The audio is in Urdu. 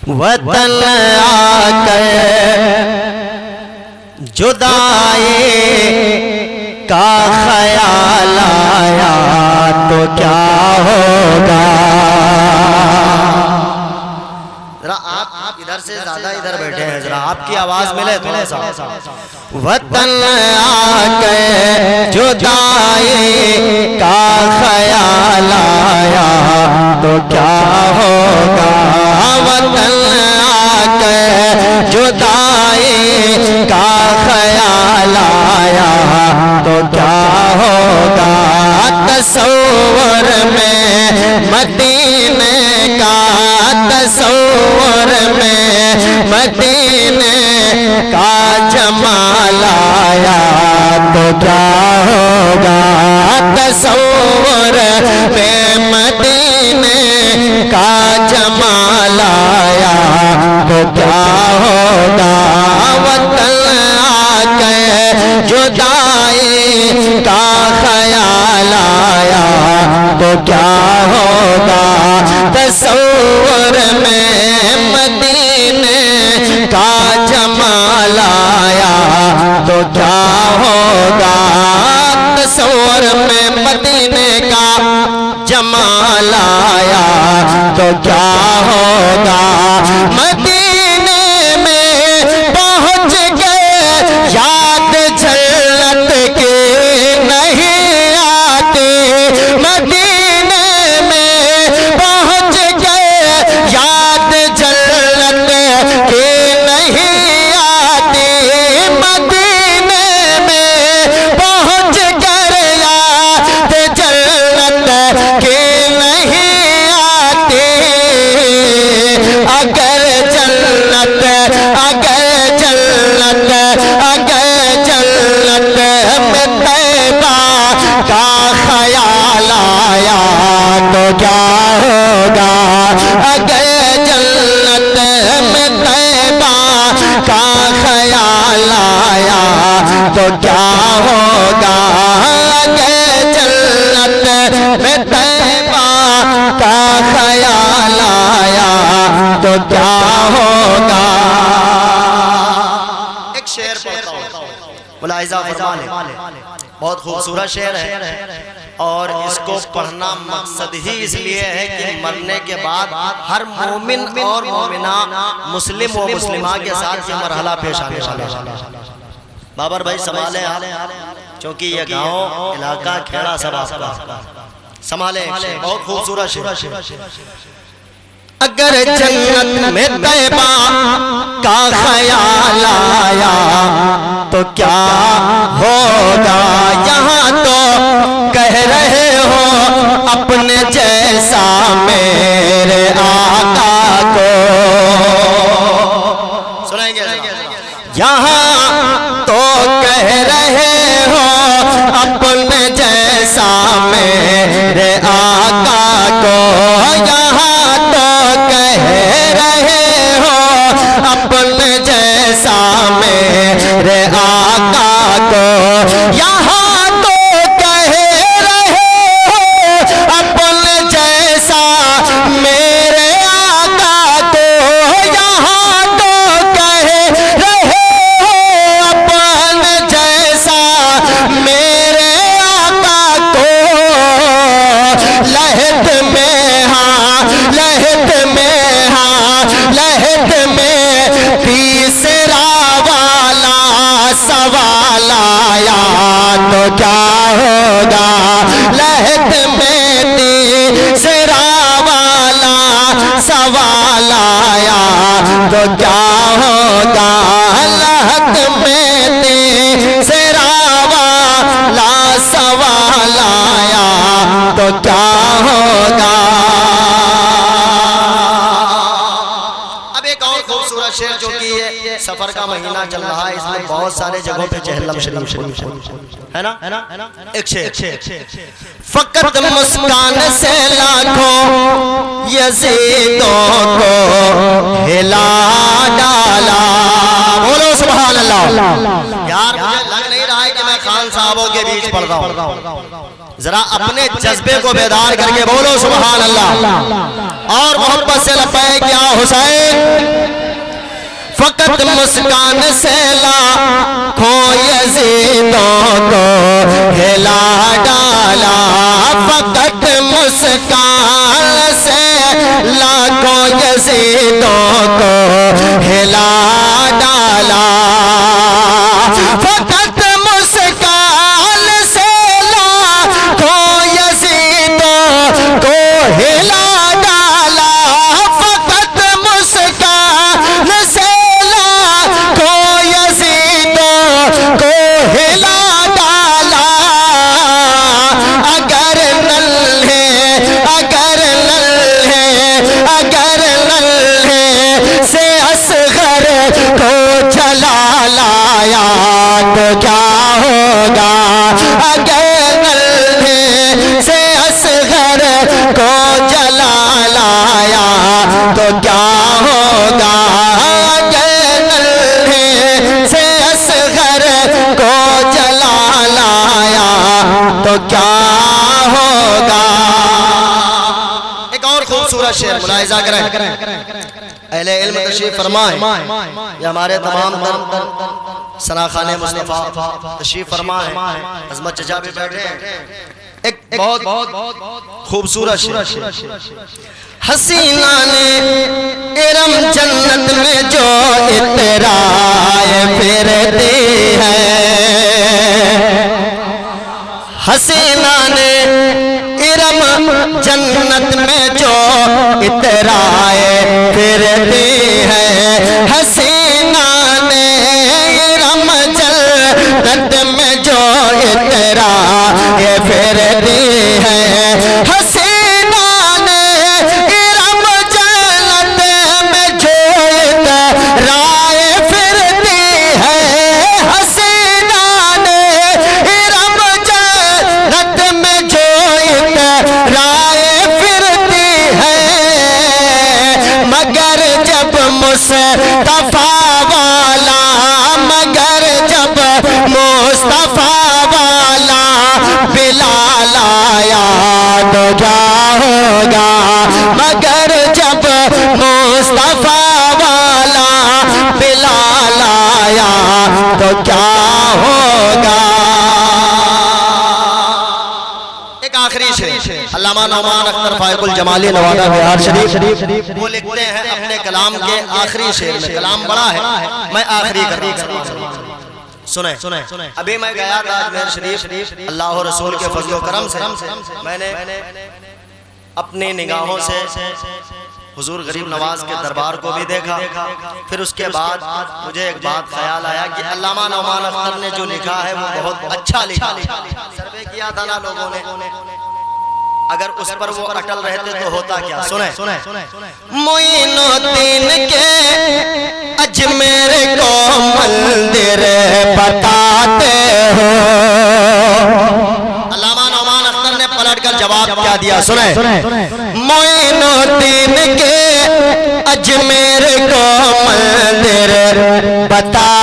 وطن آ کر جدائی کا خیال آیا تو کیا ہوگا. ذرا آپ ادھر سے زیادہ ادھر بیٹھے ہیں, ذرا آپ کی آواز ملے تھوڑا سا. وطن آ کر جدائی کا خیال آیا تو کیا ہوگا. وطن آ کر جدائی کا خیال آیا تو کیا ہوگا. تصور میں مدینے کا, تصور میں مدینے کا جمال آیا تو کیا ہوگا. تصور میں مدینے کا جمال آیا تو کیا ہوگا. وطن آ کے جدائی کا خیال آیا تو کیا ہوگا. تصور میں مدینے کا جمال آیا تو کیا ہوگا. تصور میں مدینے کا جمال آیا تو کیا ہوگا. مدینے میں پہنچ گئے یاد جنت کی نہیں آتی. مدینے میں پہنچ گئے یاد جنت کی نہیں آتی. مدینے میں پہنچ کر یاد جنت کی نہیں آتی. اگر جنت میں طیبہ کا خیال آیا تو کیا ہوگا. اگر جنت میں طیبہ کا خیال آیا تو کیا ہوگا. اگر جنت میں طیبہ کا خیال آیا تو کیا ہوگا. ایک شعر پڑھتا ہوں, ملاحظہ فرما لیں, بہت خوبصورت شعر ہے اور اس کو پڑھنا مقصد ہی اس لیے ہے کہ مرنے کے بعد ہر مومن اور مومنہ, مسلم و مسلمہ کے ساتھ یہ مرحلہ پیش آنے والا ہے. بابر بھائی سنبھالیں آپ, چونکہ یہ گاؤں علاقہ کھیڑا سب آپ کا سنبھالیں. بہت خوبصورت شعر. اگر جنت میں طیبہ کا خیال آیا تو کیا ہوگا. یہاں تو کہہ رہے ہو اپنے جیسا میرے آقا کو. سنیں گے, یہاں تو کہہ رہے ہو اپنے جیسا میرے آقا کو. یہاں تو کہہ رہے ہو اپنے جیسا میرے آقا کو. یہاں تو کہہ رہے ہو اپنے جیسا میرے آقا کو. یہاں تو کہہ رہے ہو اپنے جیسا میرے آقا کو. لہد میں ہاں, لہد میں ہاں, لہد میں تیسرا والا سوال آیا تو کیا ہوگا. لہد میں تیسرا والا سوال آیا تو کیا ہوگا. لہد میں تیسرا والا سوال آیا تو کیا ہوگا. اب ایک اور خوبصورت شعر جو کہ یہ سفر کا مہینہ چل رہا ہے, اس میں بہت سارے جگہوں پہ چہلم شریف ہے نا. ایک شعر. فقط مسکان سے لاکھوں یزیدوں کو ہلا ڈالا. بولو سبحان اللہ. یار مجھے لگ نہیں رہا ہے کہ میں خان صاحبوں کے بیچ پڑھ رہا ہوں. ذرا اپنے جذبے کو بیدار کر کے بولو سبحان اللہ اور محبت سے لبیک یا حسین. فقط مسکان سے لاکھوں یزیدوں کو ہلا ڈالا، فقط مسکان سے لاکھوں یزیدوں کو ہلا ڈالا، فقط مسکان سے لاکھوں یزیدوں کو ہلا ڈالا، فقط مسکان سے لاکھوں یزیدوں کو ہلا ڈالا، اگر نلھے سے اصغر کو جلا لایا تو کیا ہوگا، اگر نلھے سے اصغر کو جلا لایا تو کیا ہوگا، اگر نلھے سے اصغر کو جلا لایا تو کیا ہوگا۔ ایک اور خوبصورت شعر ملاحظہ کریں، اہل علم تشریف فرمائیں، یہ ہمارے تمام سناخان مصطفیٰ تشریف فرمائیں، عظمت چچا بھی بیٹھے ہیں، ایک بہت خوبصورت شعر، حسینہ نے ارم جنت میں جو اترائے پھرتی ہے، حسینہ نے ارم جنت میں جو اترائے پھرتی ہے، حسینہ نے ارم جنت میں جو اترائے پھرتی ہے، حسینہ نے ارم جنت میں جو اترائے پھرتی ہے، حسینہ نے ارم جنت میں جو اترائے پھرتی ہے، مگر جب مصطفیٰ والا، مگر جب مصطفیٰ والا بلال آیا تو کیا ہوگا، مگر جب مصطفیٰ والا بلال آیا تو کیا ہوگا۔ آخری شریف علامہ نعمان اختر فائق الجمالی نوادہ بہار شریف، وہ لکھتے ہیں اپنے کلام کے آخری شعر میں، کلام بڑا ہے میں آخری کر رہا ہوں، سنیں، ابھی میں گیا تھا اجمیر شریف، اللہ و رسول کے فضل و کرم سے میں نے اپنی نگاہوں سے حضور غریب نواز کے دربار کو بھی دیکھا، پھر اس کے بعد مجھے ایک بات خیال آیا کہ علامہ نعمان اختر نے جو لکھا ہے وہ بہت اچھا لکھا، سروے کیا تھا نا لوگوں نے، اگر اس پر وہ اٹل رہتے تو ہوتا کیا، سنیں، معین الدین کے اجمیر کو مندر بتاتے ہو، علامہ نعمان اختر نے پلٹ کر جواب کیا دیا، سنیں، معین الدین کے اجمیر کو مندر بتا